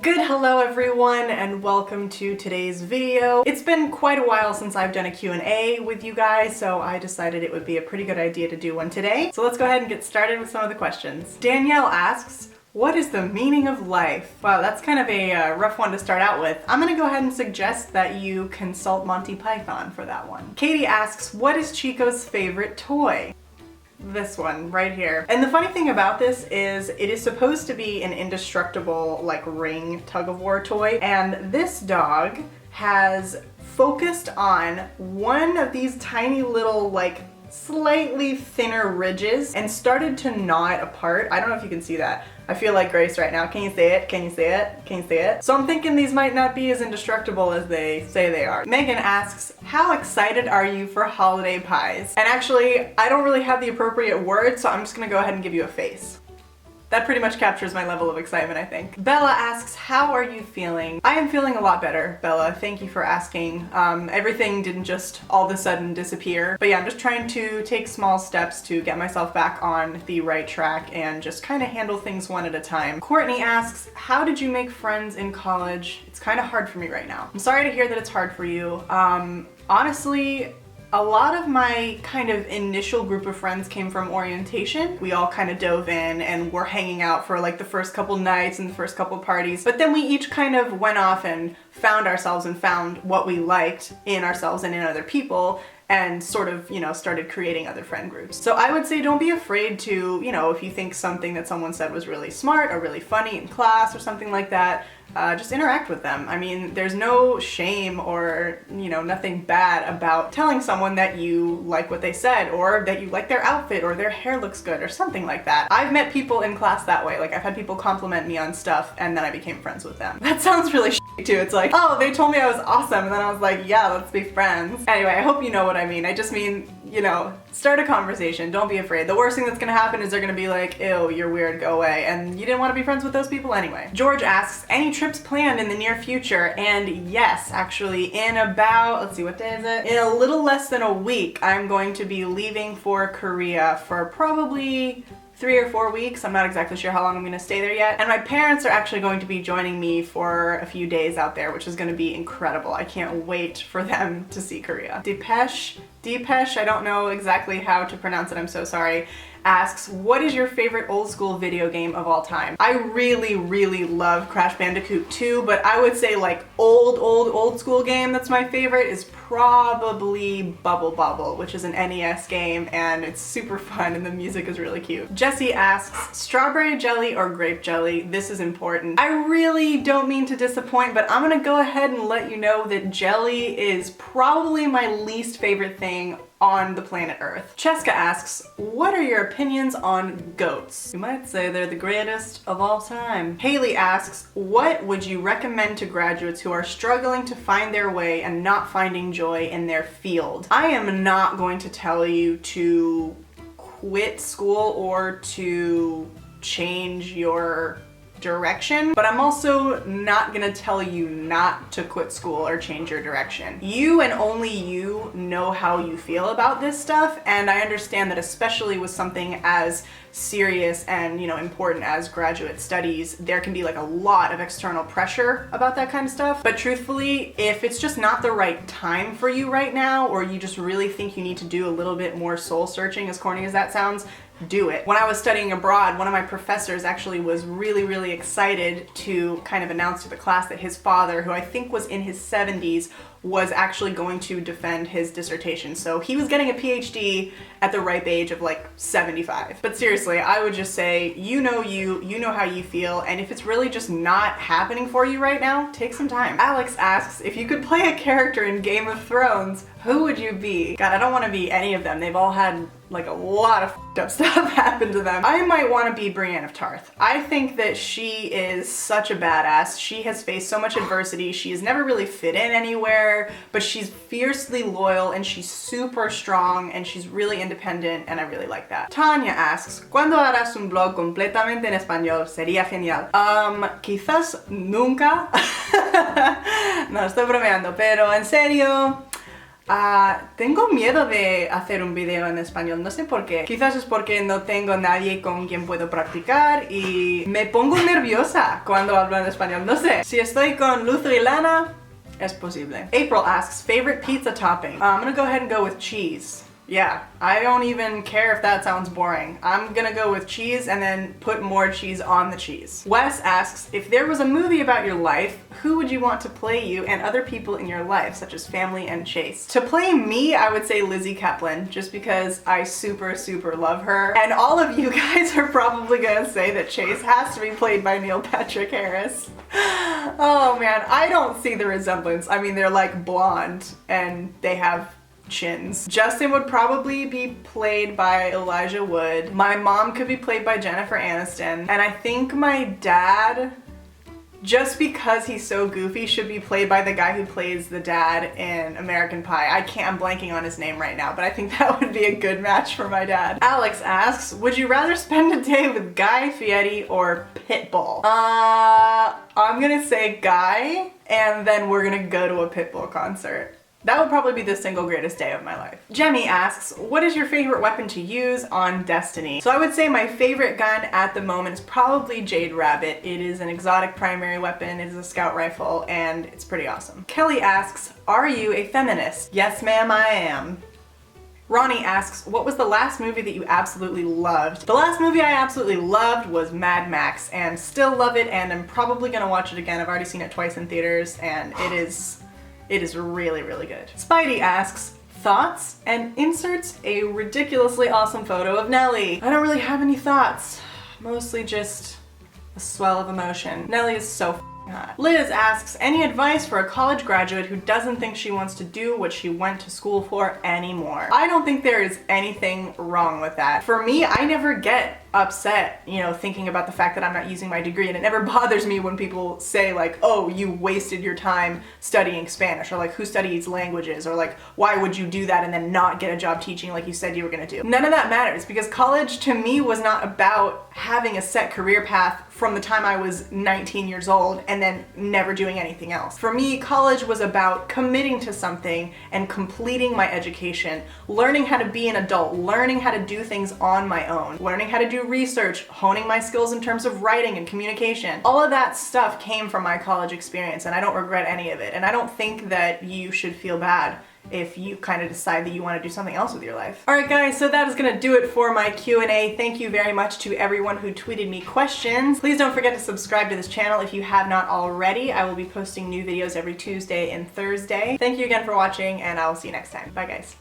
Good hello everyone and welcome to today's video. It's been quite a while since I've done a Q&A with you guys, so I decided it would be a pretty good idea to do one today. So let's go ahead and get started with some of the questions. Danielle asks, what is the meaning of life? Wow, that's kind of a rough one to start out with. I'm gonna go ahead and suggest that you consult Monty Python for that one. Katie asks, what is Chico's favorite toy? This one right here. And the funny thing about this is it is supposed to be an indestructible like ring tug-of-war toy, and this dog has focused on one of these tiny little like slightly thinner ridges and started to gnaw it apart. I don't know if you can see that. I feel like Grace right now. Can you see it? Can you see it? Can you see it? So I'm thinking these might not be as indestructible as they say they are. Megan asks, how excited are you for holiday pies? And actually, I don't really have the appropriate word, so I'm just gonna go ahead and give you a face. That pretty much captures my level of excitement, I think. Bella asks, how are you feeling? I am feeling a lot better, Bella. Thank you for asking. Everything didn't just all of a sudden disappear. But yeah, I'm just trying to take small steps to get myself back on the right track and just kind of handle things one at a time. Courtney asks, how did you make friends in college? It's kind of hard for me right now. I'm sorry to hear that it's hard for you. Honestly, a lot of my kind of initial group of friends came from orientation. We all kind of dove in and were hanging out for like the first couple nights and the first couple parties, but then we each kind of went off and found ourselves and found what we liked in ourselves and in other people, and sort of, you know, started creating other friend groups. So I would say don't be afraid to, you know, if you think something that someone said was really smart or really funny in class or something like that, just interact with them. I mean, there's no shame or, you know, nothing bad about telling someone that you like what they said or that you like their outfit or their hair looks good or something like that. I've met people in class that way. Like, I've had people compliment me on stuff and then I became friends with them. That sounds really shitty too. It's like, oh, they told me I was awesome, and then I was like, yeah, let's be friends. Anyway, I hope you know what I mean. I just mean, you know, start a conversation. Don't be afraid. The worst thing that's gonna happen is they're gonna be like, ew, you're weird, go away. And you didn't want to be friends with those people anyway. George asks, any trips planned in the near future? And yes, actually, in about, let's see, what day is it? In a little less than a week, I'm going to be leaving for Korea for probably 3 or 4 weeks. I'm not exactly sure how long I'm gonna stay there yet. And my parents are actually going to be joining me for a few days out there, which is gonna be incredible. I can't wait for them to see Korea. Deepesh, I don't know exactly how to pronounce it, I'm so sorry, asks, what is your favorite old school video game of all time? I really love Crash Bandicoot 2, but I would say like old school game that's my favorite is probably Bubble Bobble, which is an NES game, and it's super fun and the music is really cute. Jessie asks, strawberry jelly or grape jelly? This is important. I really don't mean to disappoint, but I'm gonna go ahead and let you know that jelly is probably my least favorite thing on the planet Earth. Cheska asks, what are your opinions on goats? You might say they're the greatest of all time. Haley asks, what would you recommend to graduates who are struggling to find their way and not finding joy in their field? I am not going to tell you to quit school or to change your direction, but I'm also not gonna tell you not to quit school or change your direction. You and only you know how you feel about this stuff, and I understand that especially with something as serious and, you know, important as graduate studies, there can be like a lot of external pressure about that kind of stuff. But truthfully, if it's just not the right time for you right now, or you just really think you need to do a little bit more soul searching, as corny as that sounds, do it. When I was studying abroad, one of my professors actually was really excited to kind of announce to the class that his father, who I think was in his 70s, was actually going to defend his dissertation. So he was getting a PhD at the ripe age of like 75. But seriously, I would just say, you know how you feel, and if it's really just not happening for you right now, take some time. Alex asks, if you could play a character in Game of Thrones, who would you be? God, I don't want to be any of them. They've all had like a lot of up stuff happen to them. I might want to be Brienne of Tarth. I think that she is such a badass. She has faced so much adversity. She has never really fit in anywhere, but she's fiercely loyal and she's super strong and she's really independent, and I really like that. Tanya asks, ¿Cuándo harás un blog completamente en español? Sería genial. Quizás nunca. No, estoy bromeando, pero en serio, Tengo miedo de hacer un video en español, no sé por qué. Quizás es porque no tengo nadie con quien puedo practicar y me pongo nerviosa cuando hablo en español, no sé. Si estoy con Luz y Lana, es posible. April asks, favorite pizza topping? I'm gonna go ahead and go with cheese. Yeah, I don't even care if that sounds boring. I'm gonna go with cheese and then put more cheese on the cheese. Wes asks, if there was a movie about your life, who would you want to play you and other people in your life, such as family and Chase? To play me, I would say Lizzie Kaplan, just because I super love her. And all of you guys are probably gonna say that Chase has to be played by Neil Patrick Harris. Oh man, I don't see the resemblance. I mean, they're like blonde and they have chins. Justin would probably be played by Elijah Wood. My mom could be played by Jennifer Aniston. And I think my dad, just because he's so goofy, should be played by the guy who plays the dad in American Pie. I'm blanking on his name right now, but I think that would be a good match for my dad. Alex asks, would you rather spend a day with Guy Fieri or Pitbull? I'm gonna say Guy, and then we're gonna go to a Pitbull concert. That would probably be the single greatest day of my life. Jemmy asks, what is your favorite weapon to use on Destiny? So I would say my favorite gun at the moment is probably Jade Rabbit. It is an exotic primary weapon, it is a scout rifle, and it's pretty awesome. Kelly asks, are you a feminist? Yes ma'am, I am. Ronnie asks, what was the last movie that you absolutely loved? The last movie I absolutely loved was Mad Max, and still love it, and I'm probably gonna watch it again. I've already seen it twice in theaters, and it is really good. Spidey asks, thoughts, and inserts a ridiculously awesome photo of Nelly. I don't really have any thoughts, mostly just a swell of emotion. Nelly is so hot. Liz asks, any advice for a college graduate who doesn't think she wants to do what she went to school for anymore? I don't think there is anything wrong with that. For me, I never get upset, thinking about the fact that I'm not using my degree, and it never bothers me when people say like, oh, you wasted your time studying Spanish, or like, who studies languages, or like, why would you do that and then not get a job teaching like you said you were gonna do? None of that matters, because college to me was not about having a set career path from the time I was 19 years old and then never doing anything else. For me, college was about committing to something and completing my education, learning how to be an adult, learning how to do things on my own, learning how to do research, honing my skills in terms of writing and communication. All of that stuff came from my college experience, and I don't regret any of it. And I don't think that you should feel bad if you kind of decide that you want to do something else with your life. Alright guys, so that is gonna do it for my Q&A. Thank you very much to everyone who tweeted me questions. Please don't forget to subscribe to this channel if you have not already. I will be posting new videos every Tuesday and Thursday. Thank you again for watching, and I will see you next time. Bye guys.